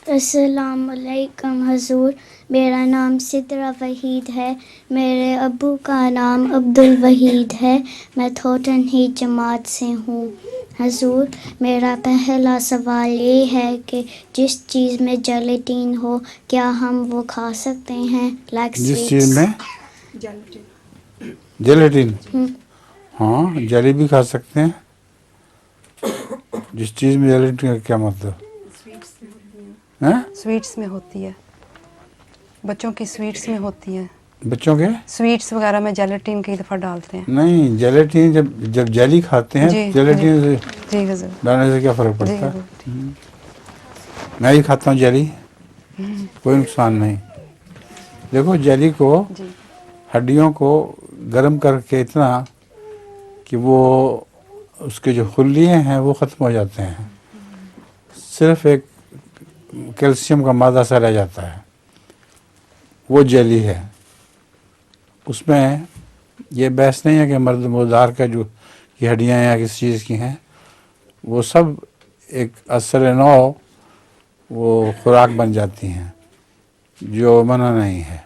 السلام علیکم حضور، میرا نام سدرہ وحید ہے، میرے ابو کا نام عبدالوحید ہے، میں تھوٹن ہی جماعت سے ہوں۔ حضور، میرا پہلا سوال یہ ہے کہ جس چیز میں جیلیٹین ہو کیا ہم وہ کھا سکتے ہیں؟ جس چیز میں جیلیٹین، ہاں جیلی بھی کھا سکتے ہیں۔ جس چیز میں جیلیٹین کا کیا مطلب؟ سویٹس میں ہوتی ہے، بچوں کی سویٹس میں ہوتی ہے، بچوں کے سویٹس وغیرہ میں جیلیٹین کئی دفعہ ڈالتے ہیں۔ نہیں، جیلیٹین جب جیلی کھاتے ہیں جی جیلیٹین سے جی حضور، ڈالنے سے کیا فرق جی پڑتا ہے؟ حضور، میں ہی کھاتا ہوں جیلی، کوئی نقصان نہیں۔ دیکھو جیلی کو، جی ہڈیوں کو گرم کر کے اتنا کہ وہ اس کے جو خلیے ہیں وہ ختم ہو جاتے ہیں، صرف ایک کیلشیم کا مادہ سا رہ جاتا ہے، وہ جیلی ہے۔ اس میں یہ بحث نہیں ہے کہ مرد مردار کا جو کی ہڈیاں یا کس چیز کی ہیں، وہ سب ایک اثر نو وہ خوراک بن جاتی ہیں جو منع نہیں ہے۔